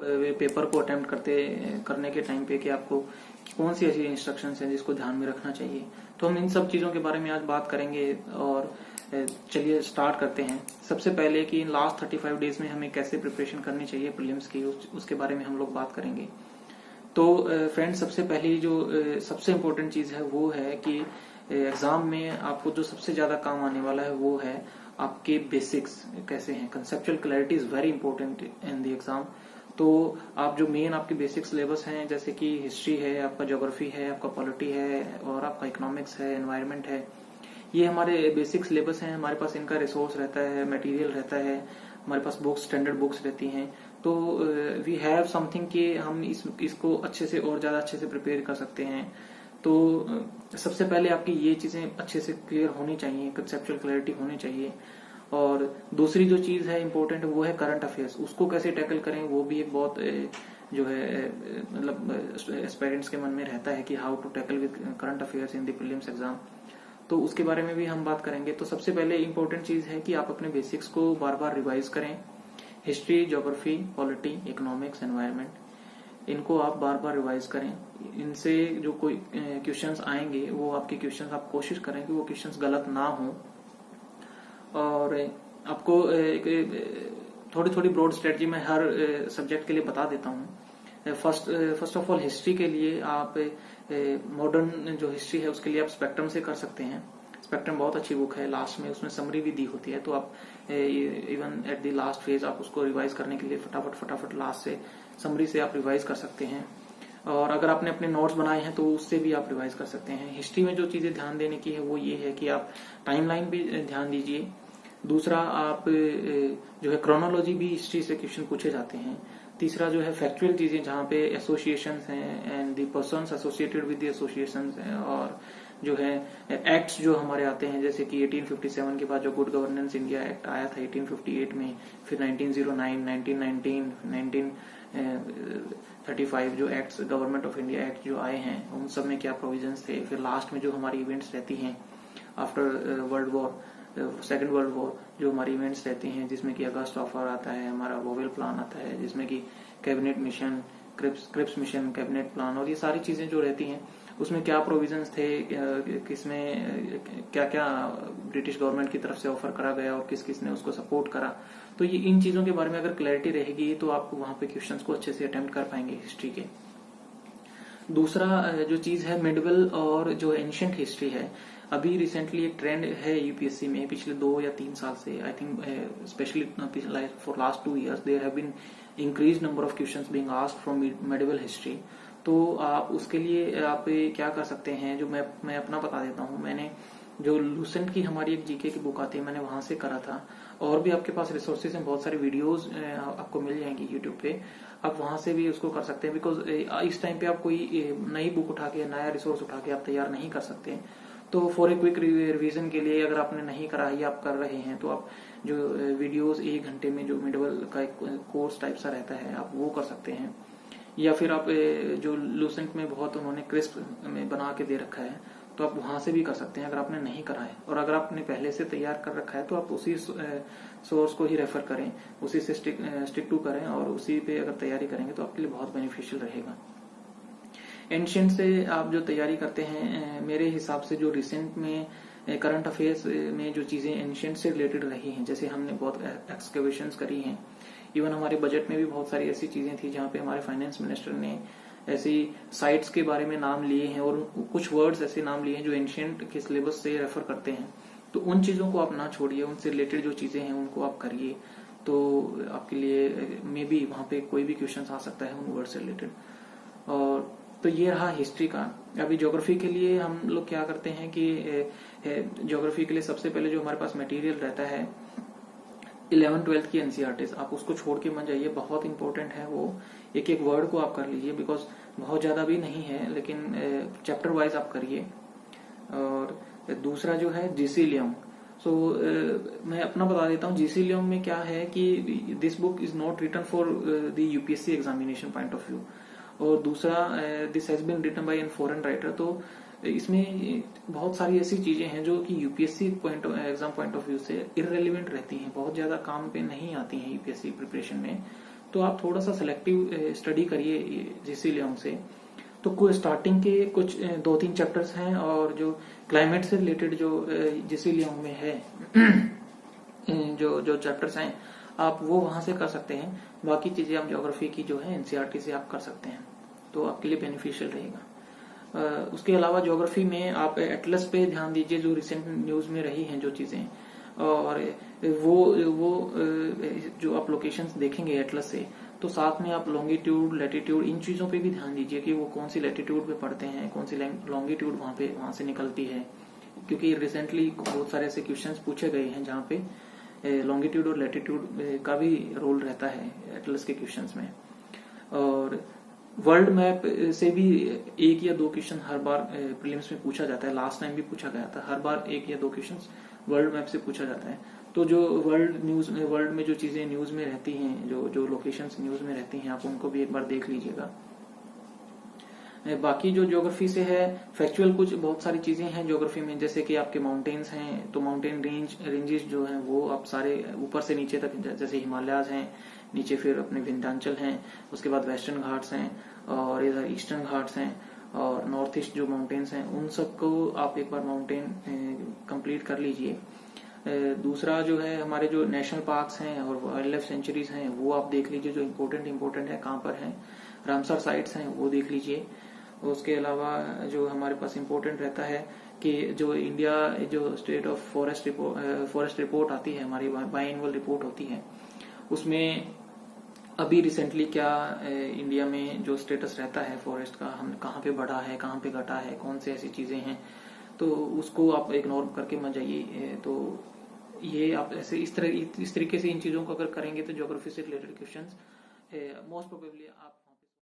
Paper को attempt करने के टाइम पे कि आपको कौन सी ऐसी इंस्ट्रक्शंस हैं जिसको ध्यान में रखना चाहिए। तो हम इन सब चीजों के बारे में आज बात करेंगे और चलिए स्टार्ट करते हैं। सबसे पहले कि इन लास्ट 35 डेज में हमें कैसे प्रिपरेशन करनी चाहिए प्रीलिम्स की, उसके बारे में हम लोग बात करेंगे। तो फ्रेंड्स, सबसे पहली जो सबसे इम्पोर्टेंट चीज है वो है कि एग्जाम में आपको जो सबसे ज्यादा काम आने वाला है वो है आपके बेसिक्स कैसे हैं। Conceptual clarity is very important in the exam. तो आप जो मेन आपके बेसिक सिलेबस हैं, जैसे कि हिस्ट्री है, आपका ज्योग्राफी है, आपका पॉलिटी है और आपका इकोनॉमिक्स है, एनवायरनमेंट है, ये हमारे बेसिक सिलेबस हैं। हमारे पास इनका रिसोर्स रहता है, मटेरियल रहता है, हमारे पास बुक्स, स्टैंडर्ड बुक्स रहती हैं। तो वी हैव समथिंग कि हम इसको अच्छे से और ज्यादा अच्छे से प्रिपेयर कर सकते हैं। तो सबसे पहले आपकी ये चीजें अच्छे से क्लियर होनी चाहिए, कंसेप्चुअल क्लैरिटी होनी चाहिए। और दूसरी जो चीज है इम्पोर्टेंट वो है करंट अफेयर्स। उसको कैसे टैकल करें वो भी एक बहुत जो है मतलब एस्पायरेंट्स के मन में रहता है कि how to tackle with current affairs in the prelims exam. तो उसके बारे में भी हम बात करेंगे। तो सबसे पहले इम्पोर्टेंट चीज है कि आप अपने बेसिक्स को बार बार रिवाइज करें। History, geography, polity, economics, environment, इनको आप बार बार रिवाइज करें। इनसे जो कोई क्वेश्चंस आएंगे वो आपके क्वेश्चंस आप कोशिश करें कि वो क्वेश्चंस गलत ना हो। और आपको थोड़ी थोड़ी ब्रॉड स्ट्रेटजी मैं हर सब्जेक्ट के लिए बता देता हूँ। फर्स्ट ऑफ ऑल हिस्ट्री के लिए आप मॉडर्न जो हिस्ट्री है उसके लिए आप स्पेक्ट्रम से कर सकते हैं। स्पेक्ट्रम बहुत अच्छी बुक है, लास्ट में उसमें समरी भी दी होती है। तो आप even at the last phase आप उसको रिवाइज करने के लिए फटाफट लास्ट से समरी से आप रिवाइज कर सकते हैं। और अगर आपने अपने नोट्स बनाए हैं तो उससे भी आप रिवाइज कर सकते हैं। हिस्ट्री में जो चीजें ध्यान देने की है वो ये है कि आप टाइमलाइन भी ध्यान दीजिए। दूसरा, आप जो है क्रोनोलॉजी भी हिस्ट्री से क्वेश्चन पूछे जाते हैं। तीसरा जो है फैक्चुअल चीजें जहाँ पे एसोसिएशंस हैं and the persons associated with the associations हैं। और जो है एक्ट्स जो हमारे आते हैं, जैसे कि 1857 के बाद जो गुड गवर्नेंस इंडिया एक्ट आया था 1858 में, फिर 1909, 1919, 1935 जो acts government of India act जो आए हैं उन सब में क्या प्रोविजंस थे। फिर लास्ट में जो हमारी इवेंट्स रहती हैं after world war, second world war, जो हमारी इवेंट्स रहती हैं जिसमें कि अगस्त ऑफर आता है, हमारा वोवेल प्लान आता है, जिसमें कि cabinet mission, Cripps mission, cabinet plan और ये सारी चीजें जो रहती हैं उसमें क्या प्रोविजंस थे, किसमें क्या क्या ब्रिटिश गवर्नमेंट की तरफ से ऑफर करा गया और किस किस ने उसको सपोर्ट करा। तो ये इन चीजों के बारे में अगर क्लैरिटी रहेगी तो आप वहां पे क्वेश्चंस को अच्छे से अटेम्प्ट कर पाएंगे हिस्ट्री के। दूसरा जो चीज है मिडिवल और जो एंशिएंट हिस्ट्री है, अभी रिसेंटली एक ट्रेंड है यूपीएससी में पिछले 2 या 3 साल से, I think specially for last 2 years there have been increase number of questions being asked from medieval history. तो आप उसके लिए आप क्या कर सकते हैं, जो मैं अपना बता देता हूँ। मैंने जो लूसेंट की हमारी एक जीके की बुक आती है मैंने वहां से करा था। और भी आपके पास रिसोर्सेज हैं, बहुत सारी वीडियोस आपको मिल जाएंगी यूट्यूब पे, आप वहां से भी उसको कर सकते हैं। बिकॉज इस टाइम पे आप कोई नई बुक उठा के, नया रिसोर्स उठा के आप तैयार नहीं कर सकते। तो फॉर ए क्विक रिवीजन के लिए अगर आपने नहीं करा या आप कर रहे हैं तो आप जो वीडियोस 1 घंटे में जो मिडवल का एक कोर्स टाइप सा रहता है आप वो कर सकते हैं। या फिर आप जो लूसेंट में बहुत उन्होंने क्रिस्प में बना के दे रखा है तो आप वहां से भी कर सकते हैं अगर आपने नहीं करा है। और अगर आपने पहले से तैयार कर रखा है तो आप उसी सोर्स को ही रेफर करें, उसी से स्टिक टू करें और उसी पे अगर तैयारी करेंगे तो आपके लिए बहुत बेनिफिशियल रहेगा। एंशिएंट से आप जो तैयारी करते हैं, मेरे हिसाब से जो रिसेंट में करंट अफेयर्स में जो चीजें एंशिएंट से रिलेटेड रही हैं, जैसे हमने बहुत एक्सकवेशंस करी हैं, इवन हमारे बजट में भी बहुत सारी ऐसी चीजें थी जहाँ पे हमारे फाइनेंस मिनिस्टर ने ऐसी साइट्स के बारे में नाम लिए हैं और कुछ वर्ड्स ऐसे नाम लिए हैं जो एंशिएंट के सिलेबस से रेफर करते हैं। तो उन चीजों को आप ना छोड़िए, उनसे रिलेटेड जो चीजें हैं उनको आप करिए। तो आपके लिए मे बी वहां पे कोई भी क्वेश्चन आ सकता है उन वर्ड से रिलेटेड। और तो ये रहा हिस्ट्री का। अभी ज्योग्राफी के लिए हम लोग क्या करते हैं कि ज्योग्राफी के लिए सबसे पहले जो हमारे पास मटेरियल रहता है 11th-12th की एनसीईआरटीज, आप उसको छोड़ के मत जाइए, बहुत इंपॉर्टेंट है वो। एक एक वर्ड को आप कर लीजिए, बिकॉज बहुत ज्यादा भी नहीं है, लेकिन चैप्टर वाइज आप करिए। और दूसरा जो है जीसी लियोंग, मैं अपना बता देता हूँ। जीसी लियोंग में क्या है कि this book is not written for the UPSC examination point of view. और दूसरा, this has been written by an foreign writer. तो इसमें बहुत सारी ऐसी चीजें हैं जो कि UPSC exam point of view से इररेलेवेंट रहती हैं, बहुत ज्यादा काम पे नहीं आती हैं यूपीएससी प्रिपरेशन में। तो आप थोड़ा सा सिलेक्टिव स्टडी करिए जीसी लियोंग से। तो कोई स्टार्टिंग के कुछ 2-3 चैप्टर्स हैं, और जो क्लाइमेट से रिलेटेड जो जीसी लियोंग में है जो चैप्टर्स हैं आप वो वहां से कर सकते हैं। बाकी चीजें आप ज्योग्राफी की जो है एनसीईआरटी से आप कर सकते हैं, तो आपके लिए बेनिफिशियल रहेगा। उसके अलावा ज्योग्राफी में आप एटलस पे ध्यान दीजिए, जो रिसेंट न्यूज में रही हैं जो चीजें, और वो जो आप लोकेशंस देखेंगे एटलस से, तो साथ में आप लॉन्गिट्यूड, लैटिट्यूड, इन चीजों पे भी ध्यान दीजिए कि वो कौन सी लैटिट्यूड पे पड़ते हैं, कौन सी लॉन्गिट्यूड वहां से निकलती है, क्योंकि रिसेंटली बहुत सारे ऐसे क्वेश्चंस पूछे गए हैं जहाँ पे लॉन्गिट्यूड और लैटिट्यूड का भी रोल रहता है एटलस के क्वेश्चंस में। और वर्ल्ड मैप से भी 1 या 2 क्वेश्चन हर बार प्रीलिम्स में पूछा जाता है, लास्ट टाइम भी पूछा गया था, हर बार 1 या 2 क्वेश्चन वर्ल्ड मैप से पूछा जाता है। तो जो वर्ल्ड में जो चीजें न्यूज में रहती हैं, जो लोकेशंस न्यूज में रहती हैं, आप उनको भी एक बार देख लीजिएगा। बाकी जो ज्योग्राफी से है फैक्चुअल कुछ बहुत सारी चीजें हैं ज्योग्राफी में, जैसे कि आपके माउंटेन्स हैं, तो माउंटेन रेंजेस जो हैं वो आप सारे ऊपर से नीचे तक, जैसे हिमालयाज हैं, नीचे फिर अपने विंध्याचल हैं, उसके बाद वेस्टर्न घाट्स हैं, और इधर ईस्टर्न घाट्स हैं, और नॉर्थ ईस्ट जो माउंटेन्स हैं उन सबको आप एक बार माउंटेन कंप्लीट कर लीजिए। दूसरा जो है हमारे जो नेशनल पार्क्स हैं और वाइल्ड लाइफ सेंचुरीज हैं वो आप देख लीजिए, जो इम्पोर्टेंट है कहाँ पर है, रामसर साइट्स हैं वो देख लीजिए। उसके अलावा जो हमारे पास इम्पोर्टेंट रहता है कि जो इंडिया जो स्टेट ऑफ फॉरेस्ट रिपोर्ट आती है, हमारी बाइएनुअल रिपोर्ट होती है, उसमें अभी रिसेंटली क्या इंडिया में जो स्टेटस रहता है फॉरेस्ट का, हम कहाँ पे बढ़ा है, कहाँ पे घटा है, कौन से ऐसी चीजें हैं, तो उसको आप इग्नोर करके मत जाइए। तो ये आप ऐसे इस तरीके से इन चीजों को अगर करेंगे तो ज्योग्राफी से रिलेटेड क्वेश्चंस मोस्ट प्रोबेबली आप